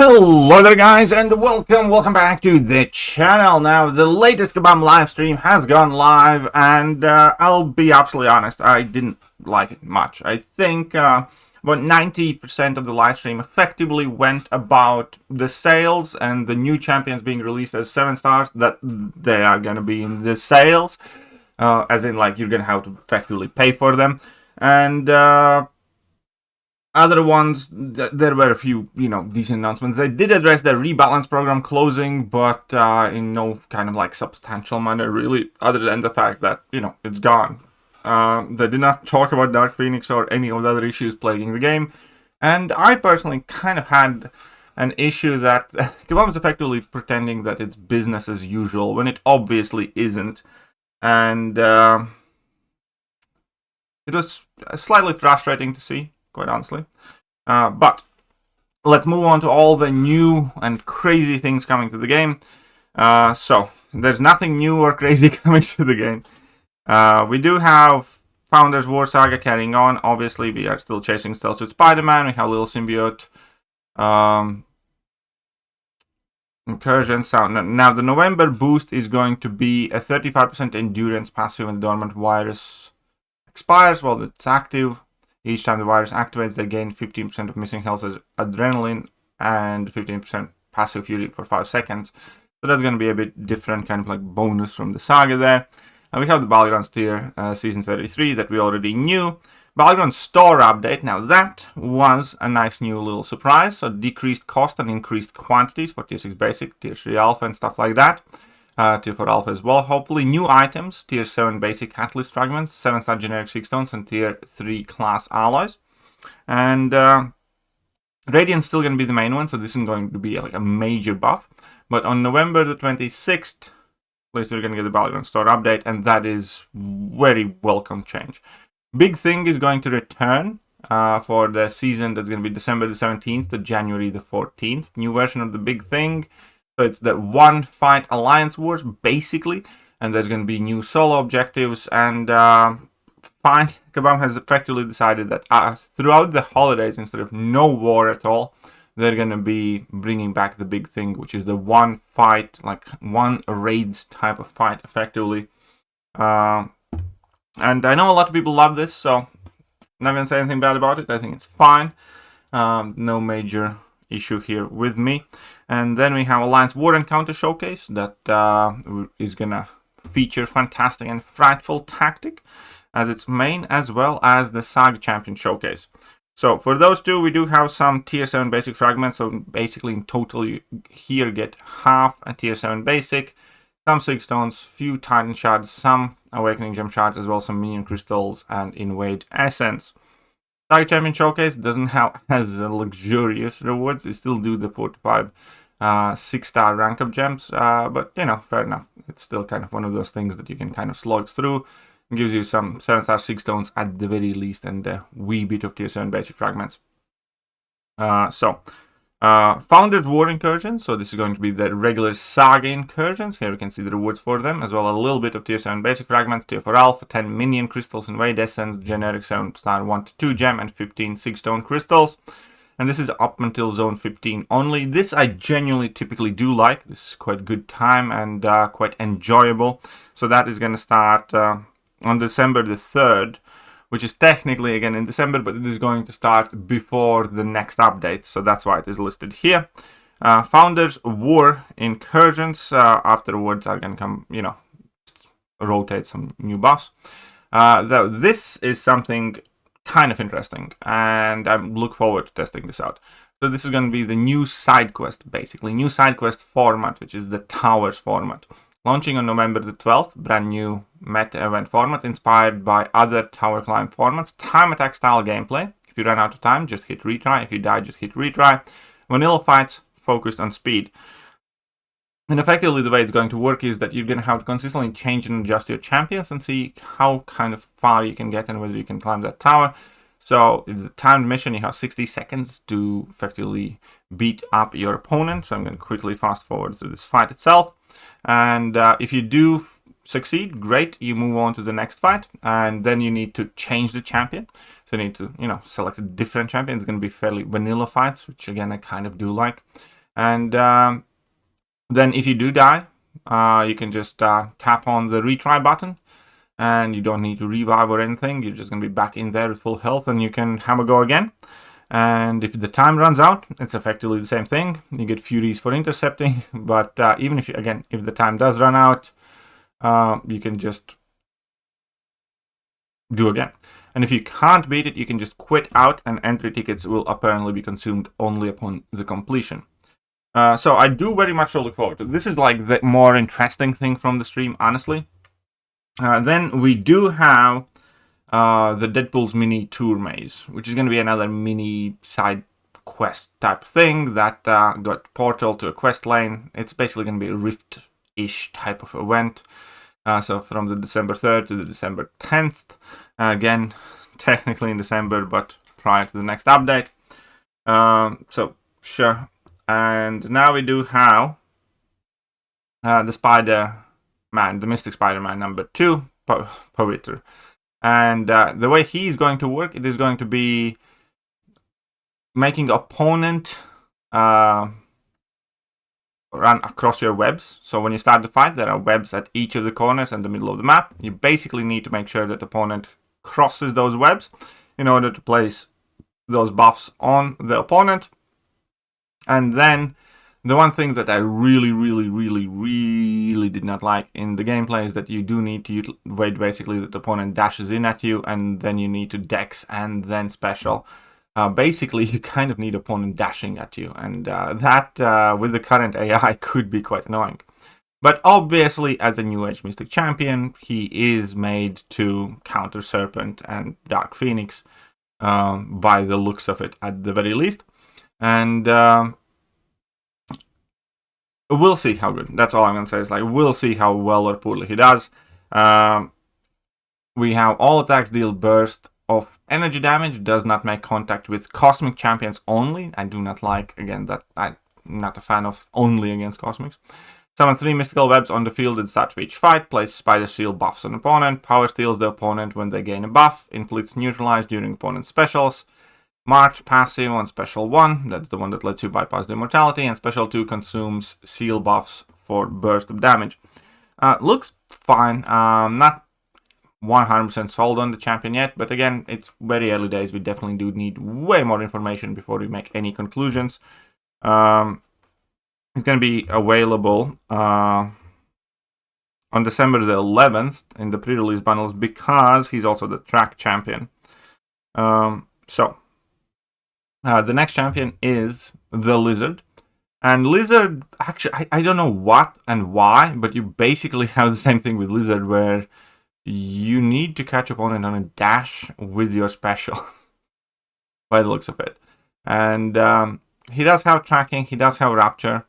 Hello there guys, and welcome back to the channel. Now the latest Kabam live stream has gone live, and I'll be absolutely honest, I didn't like it much. I think about 90% of the live stream effectively went about the sales and the new champions being released as 7 stars, that they are going to be in the sales, as in like you're going to have to effectively pay for them. And other ones, there were a few, decent announcements. They did address their rebalance program closing, but in no kind of like substantial manner, really, other than the fact that, it's gone. They did not talk about Dark Phoenix or any of the other issues plaguing the game. And I personally kind of had an issue that Kabam is effectively pretending that it's business as usual when it obviously isn't. And it was slightly frustrating to see, quite honestly. But let's move on to all the new and crazy things coming to the game. So there's nothing new or crazy coming to the game. We do have Founders War Saga carrying on. Obviously, we are still chasing Stealth Suit Spider-Man. We have Little Symbiote. Incursion Sound. Now, the November boost is going to be a 35% endurance passive when the dormant virus expires while it's active. Each time the virus activates, they gain 15% of missing health as adrenaline and 15% passive fury for 5 seconds. So that's going to be a bit different, kind of like bonus from the saga there. And we have the Battlegrounds tier, Season 33, that we already knew. Battlegrounds store update, now that was a nice new little surprise. So decreased cost and increased quantities for Tier 6 Basic, Tier 3 Alpha and stuff like that. Tier 4 Alpha as well. Hopefully new items, Tier 7 Basic Catalyst Fragments, 7-star Generic 6 Stones, and Tier 3 Class Alloys. And Radiant's still going to be the main one, so this isn't going to be like a major buff. But on November the 26th, at least we're going to get the Battleground Store update, and that is very welcome change. Big Thing is going to return for the season that's going to be December the 17th to January the 14th. New version of the Big Thing. So it's the One Fight Alliance Wars, basically, and there's going to be new solo objectives, and Kabam has effectively decided that throughout the holidays, instead of no war at all, they're going to be bringing back the Big Thing, which is the one fight, like one raids type of fight, effectively. And I know a lot of people love this, so I'm not going to say anything bad about it. I think it's fine. No major issue here with me. And then we have Alliance War Encounter Showcase that is gonna feature Fantastic and Frightful Tactic as its main, as well as the Saga Champion Showcase. So for those two, we do have some Tier 7 Basic Fragments. So basically in total, you here get half a Tier 7 Basic, some 6 Stones, few Titan Shards, some Awakening Gem Shards, as well as some Minion Crystals and Invade Essence. Saga Champion Showcase doesn't have as luxurious rewards. They still do the 4 to 5 6-star rank up gems, but fair enough. It's still kind of one of those things that you can kind of slog through. It gives you some 7-star 6 stones at the very least, and a wee bit of Tier 7 Basic Fragments. Founders War Incursions. So this is going to be the regular Saga Incursions. Here we can see the rewards for them, as well as a little bit of Tier 7 Basic Fragments, Tier 4 Alpha, 10 Minion Crystals, Invade Essence, Generic 7-star 1 to 2 Gem, and 15 6-stone Crystals. And this is up until Zone 15 only. This I genuinely typically do like. This is quite good time and quite enjoyable. So that is going to start on December the 3rd. Which is technically again in December, but it is going to start before the next update, so that's why it is listed here. Founders War Incursions, afterwards are going to come, rotate some new buffs. Though this is something kind of interesting, and I look forward to testing this out. So this is going to be the new side quest, basically, new side quest format, which is the Towers format. Launching on November the 12th, brand new meta event format inspired by other tower climb formats. Time attack style gameplay. If you run out of time, just hit retry. If you die, just hit retry. Vanilla fights focused on speed. And effectively the way it's going to work is that you're going to have to consistently change and adjust your champions and see how kind of far you can get and whether you can climb that tower. So it's a timed mission. You have 60 seconds to effectively beat up your opponent. So I'm going to quickly fast forward through this fight itself. And if you do succeed, great, you move on to the next fight, and then you need to change the champion. So you need to, select a different champion. It's going to be fairly vanilla fights, which again I kind of do like. And then if you do die, you can just tap on the retry button, and you don't need to revive or anything. You're just going to be back in there with full health, and you can have a go again. And if the time runs out, it's effectively the same thing. You get Furies for intercepting, but even if the time does run out, you can just do again. And if you can't beat it, you can just quit out, and entry tickets will apparently be consumed only upon the completion. So I do very much look forward to it. This is like the more interesting thing from the stream, honestly. Then we do have the Deadpool's mini tour maze, which is going to be another mini side quest type thing that got portal to a quest lane. It's basically going to be a Rift-ish type of event. So from the December 3rd to the December 10th. Again, technically in December, but prior to the next update. So, sure. And now we do have the Spider-Man, the Mystic Spider-Man number 2, Pavitr. And the way he's going to work, it is going to be making opponent run across your webs. So when you start the fight, there are webs at each of the corners and the middle of the map. You basically need to make sure that the opponent crosses those webs in order to place those buffs on the opponent. And then the one thing that I really did not like in the gameplay is that you do need to wait basically that the opponent dashes in at you, and then you need to dex and then special. Basically, you kind of need opponent dashing at you, and that with the current AI could be quite annoying. But obviously, as a New Age Mystic champion, he is made to counter Serpent and Dark Phoenix by the looks of it, at the very least. And we'll see how good. That's all I'm going to say. Is like, we'll see how well or poorly he does. We have all attacks deal burst of energy damage, does not make contact with cosmic champions only. I do not like, again, that I'm not a fan of only against cosmics. Summon 3 mystical webs on the field and start of each fight. Place spider seal buffs on opponent. Power steals the opponent when they gain a buff. Inflicts neutralize during opponent's specials. Marked passive on special 1. That's the one that lets you bypass the immortality. And special 2 consumes seal buffs for burst of damage. Looks fine. Not 100% sold on the champion yet, but again, it's very early days. We definitely do need way more information before we make any conclusions. It's going to be available on December the 11th in the pre-release bundles because he's also the track champion. So the next champion is the Lizard. And Lizard, actually, I don't know what and why, but you basically have the same thing with Lizard where you need to catch opponent on a dash with your special, by the looks of it. And he does have tracking, he does have Rapture,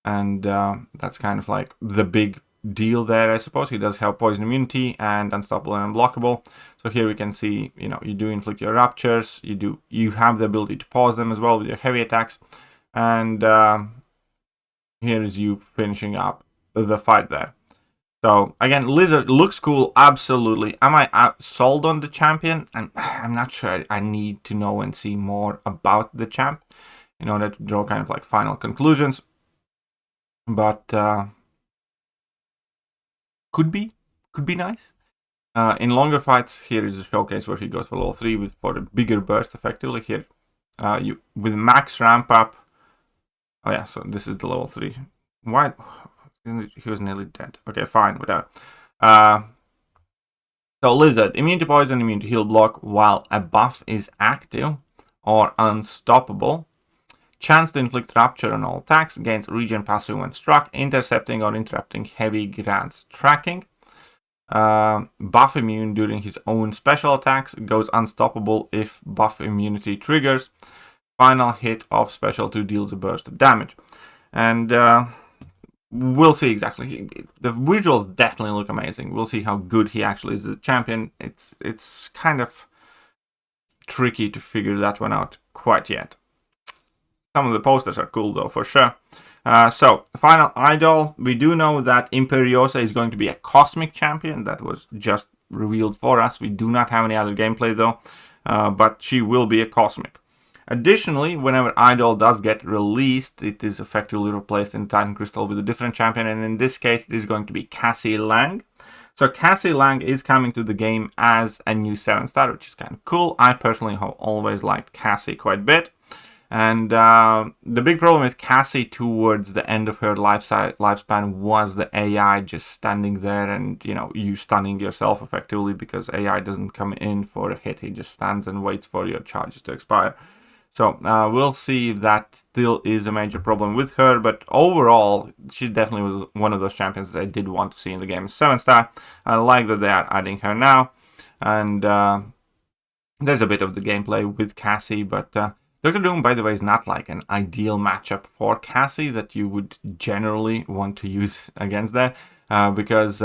and that's kind of like the big deal there, I suppose. He does have poison immunity and unstoppable and unblockable. So here we can see, you do inflict your Raptures, you have the ability to pause them as well with your heavy attacks. And here is you finishing up the fight there. So, again, Lizard looks cool, absolutely. Am I sold on the champion? I'm not sure. I need to know and see more about the champ in order to draw kind of like final conclusions. But could be nice. In longer fights, here is a showcase where he goes for level 3 for a bigger burst, effectively. Here, with max ramp up. Oh yeah, so this is the level 3. Why? He was nearly dead. Okay, fine, without. So Lizard, immune to poison, immune to heal block while a buff is active or unstoppable. Chance to inflict Rapture on all attacks, gains regen passive when struck, intercepting or interrupting heavy grants tracking. Buff immune during his own special attacks, goes unstoppable if buff immunity triggers. Final hit of special 2 deals a burst of damage. And we'll see exactly. The visuals definitely look amazing. We'll see how good he actually is as a champion. It's kind of tricky to figure that one out quite yet. Some of the posters are cool though, for sure. So, final idol. We do know that Imperiosa is going to be a cosmic champion. That was just revealed for us. We do not have any other gameplay though, but she will be a cosmic. Additionally, whenever Idol does get released, it is effectively replaced in Titan Crystal with a different champion, and in this case, it is going to be Cassie Lang. So Cassie Lang is coming to the game as a new 7-star, which is kind of cool. I personally have always liked Cassie quite a bit. And the big problem with Cassie towards the end of her lifespan was the AI just standing there and, you know, you stunning yourself effectively because AI doesn't come in for a hit. He just stands and waits for your charges to expire. So we'll see if that still is a major problem with her. But overall, she definitely was one of those champions that I did want to see in the game. 7-star. I like that they are adding her now. And there's a bit of the gameplay with Cassie, but Dr. Doom, by the way, is not like an ideal matchup for Cassie that you would generally want to use against that, because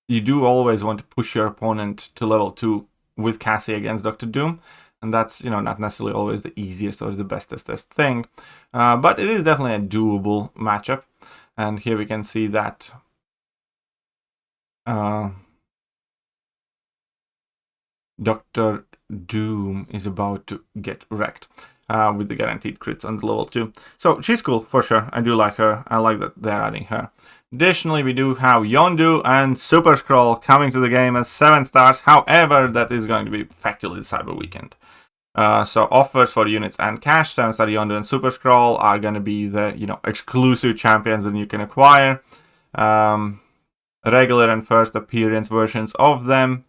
you do always want to push your opponent to level 2 with Cassie against Dr. Doom, and that's, you know, not necessarily always the easiest or the bestest thing, but it is definitely a doable matchup. And here we can see that Dr. Doom is about to get wrecked with the guaranteed crits on the level 2. So she's cool for sure. I do like her. I like that they're adding her. Additionally, we do have Yondu and Super Scroll coming to the game as 7-stars. However, that is going to be effectively the Cyber Weekend. So offers for units and cash. 7-star Yondu and Super Scroll are going to be the, you know, exclusive champions that you can acquire. Regular and first appearance versions of them.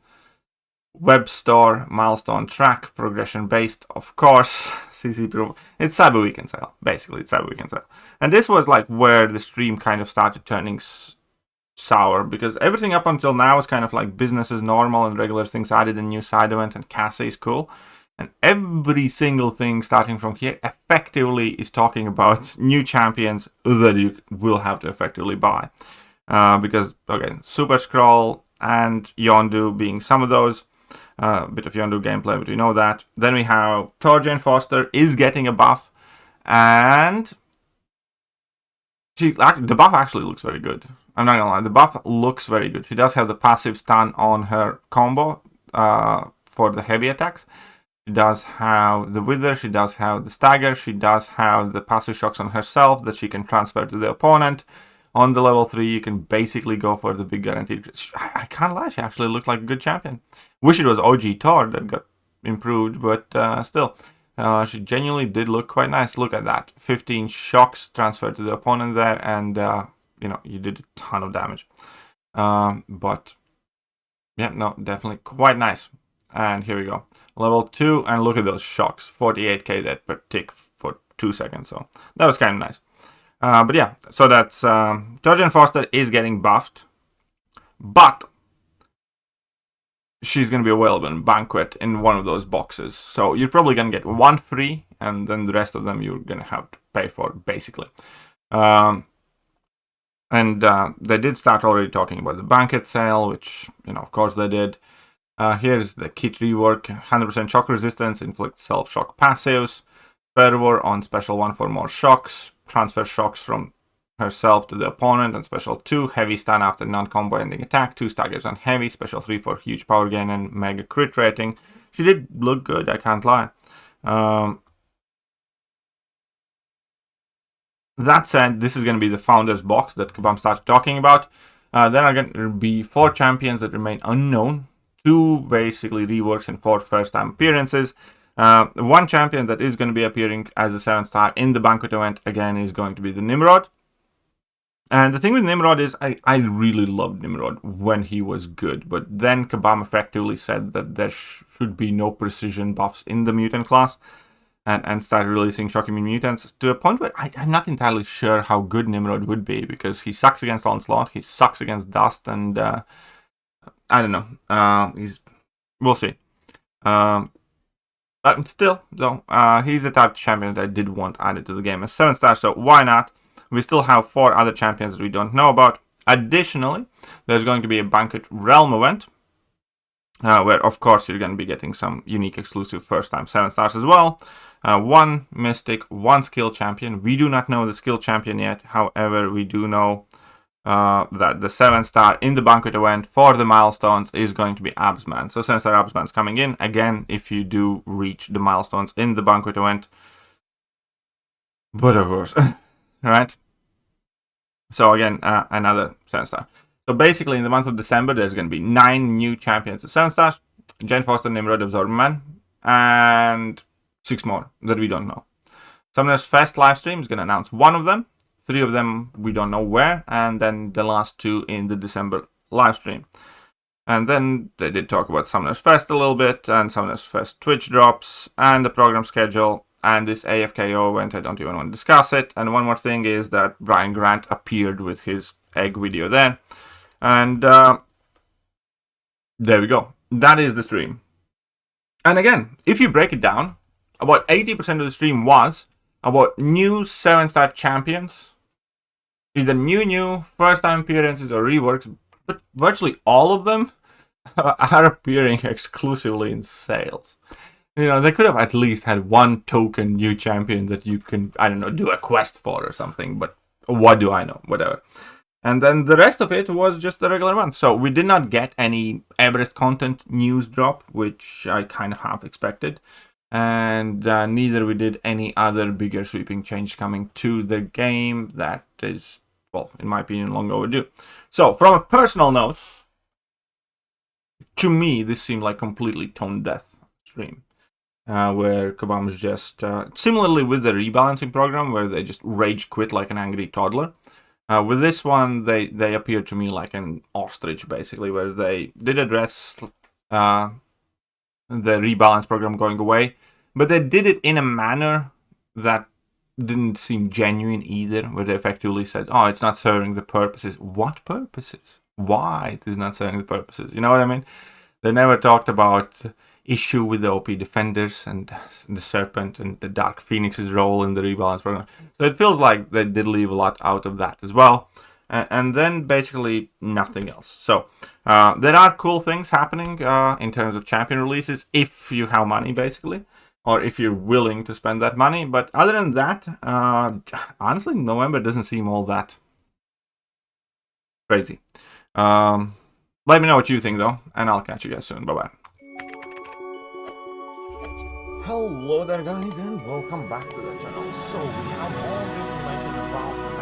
Web store, milestone track, progression based, of course. CC Pro. It's Cyber Weekend sale. Basically, it's Cyber Weekend sale. And this was like where the stream kind of started turning sour, because everything up until now is kind of like business as normal and regular things added, a new side event, and Cassie is cool. And every single thing starting from here effectively is talking about new champions that you will have to effectively buy. Because, again, Super Scroll and Yondu being some of those. A bit of Yondu gameplay, but we know that. Then we have Jane Foster is getting a buff, and the buff actually looks very good. I'm not gonna lie, the buff looks very good. She does have the passive stun on her combo for the heavy attacks. She does have the Wither, she does have the Stagger, she does have the passive shocks on herself that she can transfer to the opponent. On the level 3, you can basically go for the big guaranteed. I can't lie, she actually looked like a good champion. Wish it was OG Thor that got improved, but still. She genuinely did look quite nice. Look at that. 15 shocks transferred to the opponent there, and, you know, you did a ton of damage. But, yeah, no, definitely quite nice. And here we go. Level 2, and look at those shocks. 48k that per tick for 2 seconds, so that was kind of nice. But yeah, so that's Jane Foster is getting buffed, but she's going to be available in Banquet in one of those boxes. So you're probably going to get one free, and then the rest of them you're going to have to pay for, basically. And they did start already talking about the Banquet sale, which, you know, of course they did. Here's the kit rework. 100% shock resistance, inflict self-shock passives. Fervor on special 1 for more shocks. Transfer shocks from herself to the opponent, and special 2, heavy stun after non-combo ending attack, 2 staggers on heavy, special 3 for huge power gain and mega crit rating. She did look good, I can't lie. That said, this is going to be the Founders box that Kabam started talking about. There are going to be 4 champions that remain unknown, 2 basically reworks and 4 first-time appearances. One champion that is going to be appearing as a 7-star in the Banquet event, again, is going to be the Nimrod. And the thing with Nimrod is, I really loved Nimrod when he was good, but then Kabam effectively said that there should be no precision buffs in the mutant class, and started releasing shock immune mutants to a point where I'm not entirely sure how good Nimrod would be, because he sucks against Onslaught, he sucks against Dust, and I don't know. We'll see. But still, though, he's the type of champion that I did want added to the game as 7-star, so why not? We still have 4 other champions that we don't know about. Additionally, there's going to be a Banquet Realm event, where, of course, you're going to be getting some unique exclusive first-time 7-stars as well. 1 Mystic, 1 Skill Champion. We do not know the Skill Champion yet, however, we do know that the 7-star in the banquet event for the milestones is going to be Absman. So 7-star Absman's coming in. Again, if you do reach the milestones in the banquet event. But of course, right? So again, another 7-star. So basically, in the month of December, there's going to be 9 new champions at 7-stars. Jane Foster, Nimrod, Absorbman, and 6 more that we don't know. Summoners Fest livestream is going to announce 1 of them. 3 of them we don't know where, and then the last 2 in the December livestream. And then they did talk about Summoners Fest a little bit, and Summoners Fest Twitch drops, and the program schedule, and this AFKO event. I don't even want to discuss it. And one more thing is that Brian Grant appeared with his egg video there. And there we go. That is the stream. And again, if you break it down, about 80% of the stream was about new 7-star champions. Either new, first-time appearances or reworks, but virtually all of them are appearing exclusively in sales. You know, they could have at least had 1 token new champion that you can, I don't know, do a quest for or something, but what do I know? Whatever. And then the rest of it was just the regular month. So we did not get any Everest content news drop, which I kind of half expected. And neither we did any other bigger sweeping change coming to the game that is, well, in my opinion, long overdue. So from a personal note, to me, this seemed like completely tone deaf stream. Where Kabam's just, similarly with the rebalancing program, where they just rage quit like an angry toddler. With this one, they appeared to me like an ostrich, basically, where they did address the rebalance program going away, but they did it in a manner that didn't seem genuine either, where they effectively said, oh, it's not serving the purposes. What purposes? Why it is not serving the purposes? You know what I mean? They never talked about issue with the OP defenders and the Serpent and the Dark Phoenix's role in the rebalance program. So it feels like they did leave a lot out of that as well. And then basically nothing else. So there are cool things happening in terms of champion releases if you have money, basically, or if you're willing to spend that money. But other than that, honestly, November doesn't seem all that crazy. Let me know what you think, though, and I'll catch you guys soon. Bye-bye. Hello there, guys, and welcome back to the channel. So we have all the information about